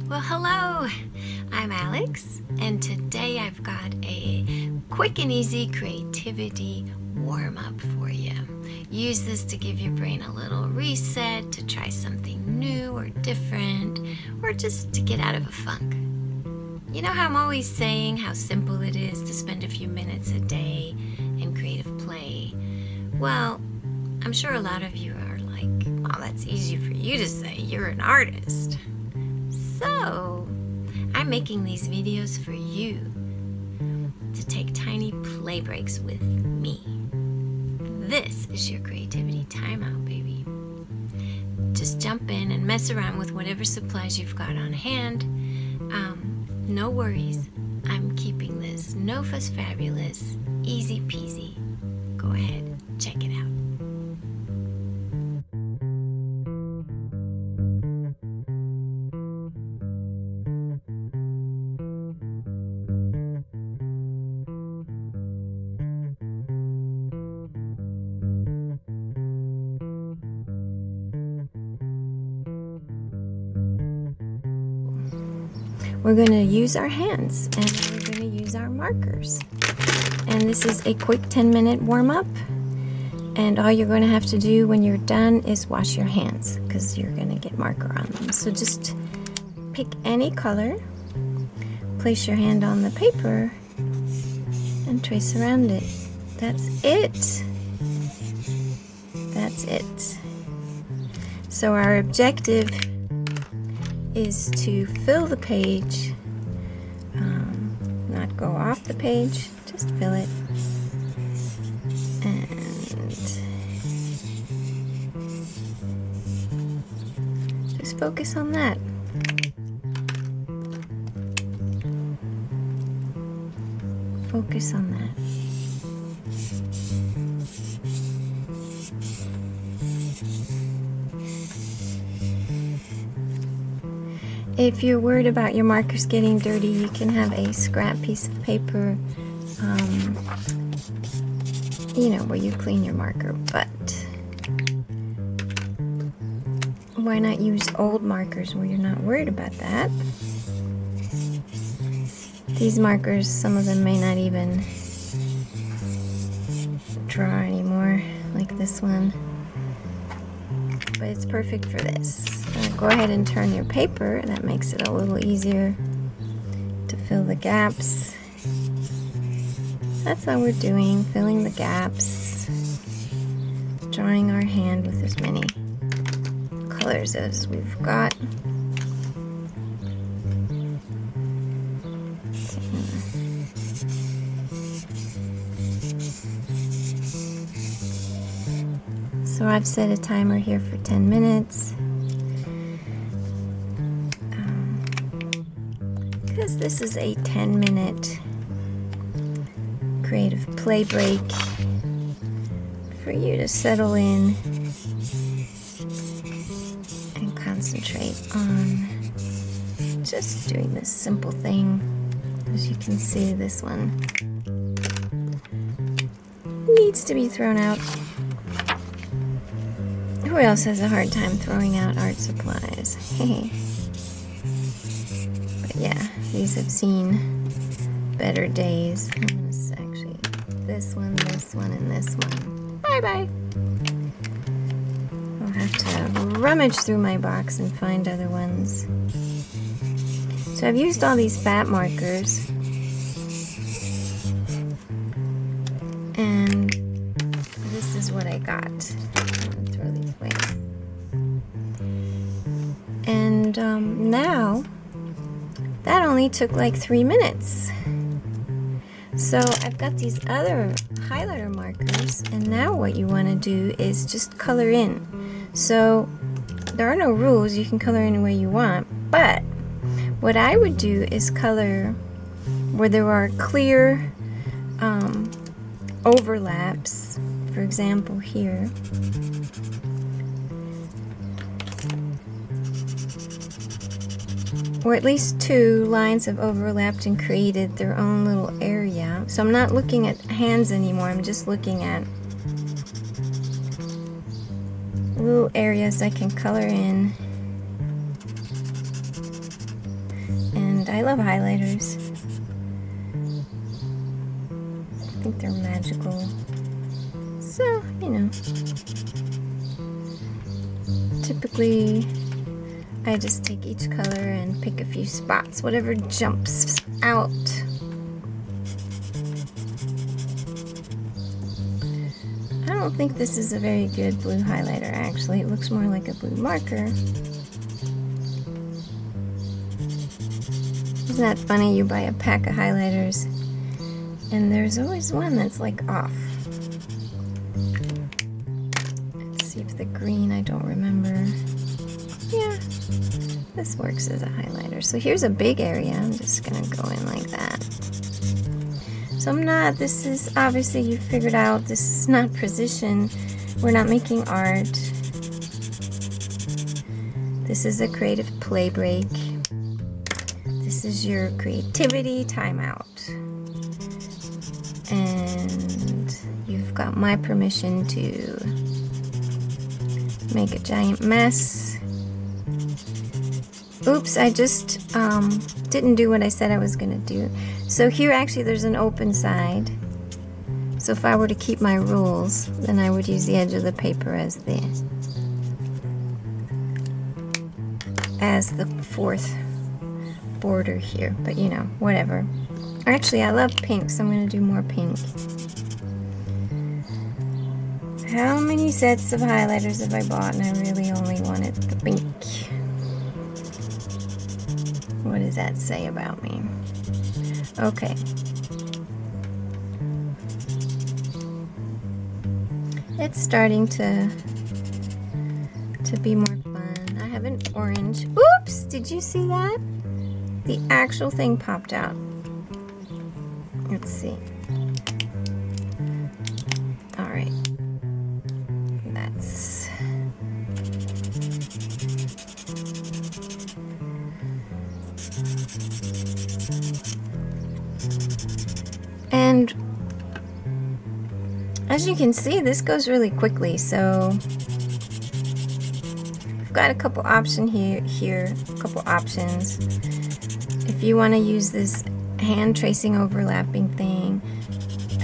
Well, hello, I'm Alex, and today I've got a quick and easy creativity warm-up for you. Use this to give your brain a little reset, to try something new or different, or just to get out of a funk. You know how I'm always saying how simple it is to spend a few minutes a day in creative play? Well, I'm sure a lot of you are like, "Oh, that's easy for you to say, you're an artist." So, I'm making these videos for you to take tiny play breaks with me. This is your creativity timeout, baby. Just jump in and mess around with whatever supplies you've got on hand. No worries, I'm keeping this no fuss fabulous, easy peasy. Go ahead, check it out. We're going to use our hands and we're going to use our markers. And this is a quick 10-minute warm-up. And all you're going to have to do when you're done is wash your hands because you're going to get marker on them. So just pick any color, place your hand on the paper, and trace around it. That's it. That's it. So our objective is to fill the page, not go off the page, just fill it, and just focus on that. Focus on that. If you're worried about your markers getting dirty, you can have a scrap piece of paper, where you clean your marker, but why not use old markers where you're not worried about that? These markers, some of them may not even draw anymore, like this one, but it's perfect for this. Go ahead and turn your paper. That makes it a little easier to fill the gaps. That's all we're doing, filling the gaps, drawing our hand with as many colors as we've got. So I've set a timer here for 10 minutes. Because this is a 10-minute creative play break for you to settle in and concentrate on just doing this simple thing. As you can see, this one needs to be thrown out. Who else has a hard time throwing out art supplies? Hey. But yeah, these have seen better days. Actually, this one, and this one. Bye-bye. I'll have to rummage through my box and find other ones. So I've used all these fat markers. And this is what I got. I'll throw these away. And now, that only took like 3 minutes. So I've got these other highlighter markers, and now what you want to do is just color in. So there are no rules, you can color any way you want, but what I would do is color where there are clear overlaps. For example, here. Or at least 2 lines have overlapped and created their own little area. So I'm not looking at hands anymore, I'm just looking at little areas I can color in I love highlighters. I think they're magical. So, you know, typically I just take each color and pick a few spots, whatever jumps out. I don't think this is a very good blue highlighter, actually. It looks more like a blue marker. Isn't that funny? You buy a pack of highlighters and there's always one that's like off. Let's see if the green, I don't remember. Yeah, this works as a highlighter. So here's a big area. I'm just gonna go in like that. So this is obviously, you figured out, this is not precision. We're not making art. This is a creative play break. This is your creativity timeout. And you've got my permission to make a giant mess. Oops, I just didn't do what I said I was gonna do. So here actually there's an open side. So if I were to keep my rules, then I would use the edge of the paper as the fourth border here, but you know, whatever. Actually, I love pink, so I'm gonna do more pink. How many sets of highlighters have I bought, and I really only wanted the pink? What does that say about me? Okay. It's starting to be more fun. I have an orange. Oops! Did you see that? The actual thing popped out. Let's see. All right. That's... And as you can see, this goes really quickly, so I've got a couple options here, a couple options. If you want to use this hand tracing overlapping thing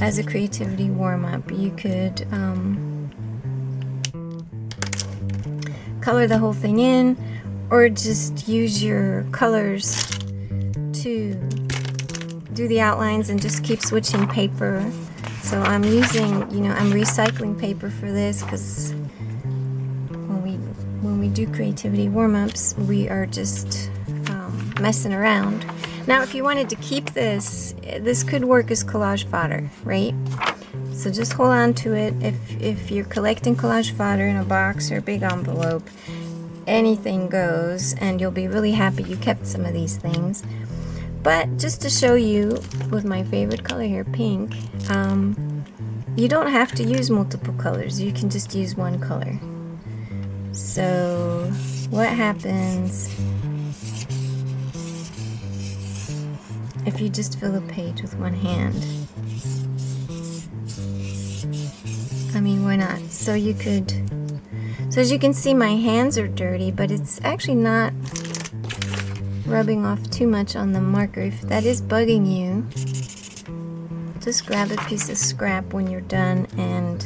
as a creativity warm-up, you could color the whole thing in, or just use your colors to do the outlines and just keep switching paper. So I'm using, you know, I'm recycling paper for this because when we do creativity warm-ups, we are just messing around. Now, if you wanted to keep this could work as collage fodder, right? So just hold on to it. If you're collecting collage fodder in a box or a big envelope, anything goes, and you'll be really happy you kept some of these things. But just to show you, with my favorite color here, pink, you don't have to use multiple colors. You can just use one color. So what happens if you just fill a page with one hand? I mean, why not? So you could, so as you can see, my hands are dirty, but it's actually not rubbing off too much on the marker. If that is bugging you, just grab a piece of scrap when you're done and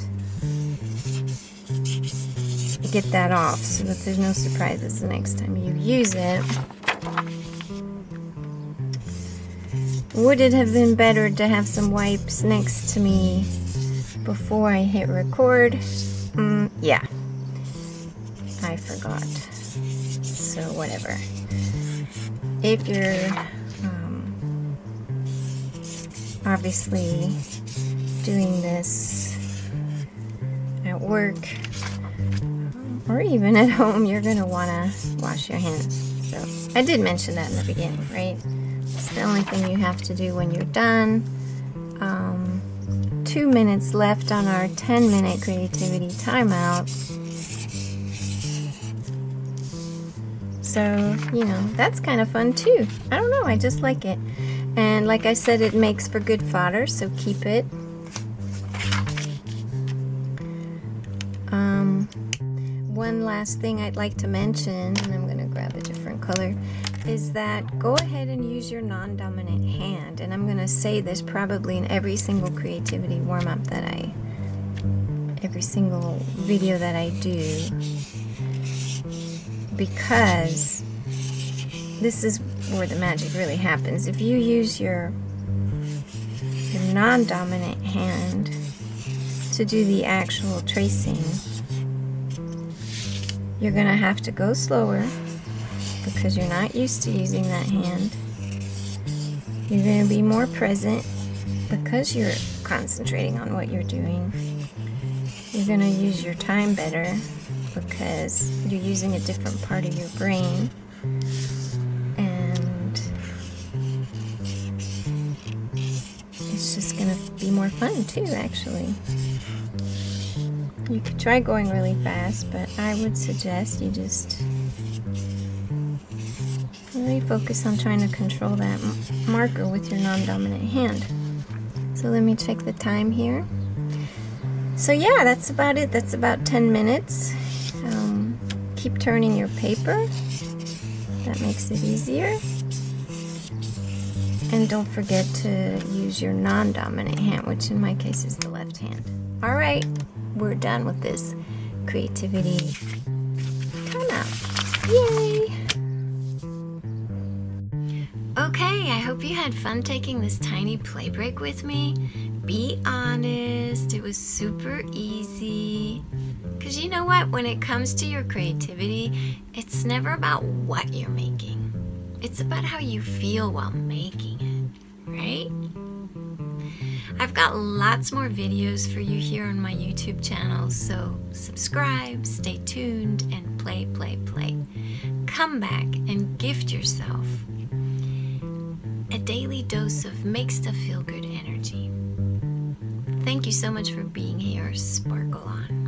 get that off so that there's no surprises the next time you use it. Would it have been better to have some wipes next to me before I hit record? Yeah, I forgot. So whatever. If you're obviously doing this at work or even at home, you're gonna wanna wash your hands. So I did mention that in the beginning, right? It's the only thing you have to do when you're done. 2 minutes left on our 10-minute creativity timeout. So, you know, that's kind of fun too. I don't know, I just like it. And like I said, it makes for good fodder, so keep it. One last thing I'd like to mention, and I'm gonna grab a different color. is that go ahead and use your non-dominant hand. And I'm going to say this probably in every single creativity warm-up every single video that I do, because this is where the magic really happens. If you use your non-dominant hand to do the actual tracing, you're going to have to go slower because you're not used to using that hand. You're going to be more present because you're concentrating on what you're doing. You're going to use your time better because you're using a different part of your brain. And it's just going to be more fun too, actually. You could try going really fast, but I would suggest you just really focus on trying to control that marker with your non-dominant hand. So let me check the time here. So yeah, that's about it. That's about 10 minutes. Keep turning your paper. That makes it easier. And don't forget to use your non-dominant hand, which in my case is the left hand. All right, we're done with this creativity timeout. Yay! Okay, I hope you had fun taking this tiny play break with me. Be honest, it was super easy. Because you know what? When it comes to your creativity, it's never about what you're making. It's about how you feel while making it, right? I've got lots more videos for you here on my YouTube channel, so subscribe, stay tuned, and play, play, play. Come back and gift yourself a daily dose of make stuff feel good energy. Thank you so much for being here. Sparkle on.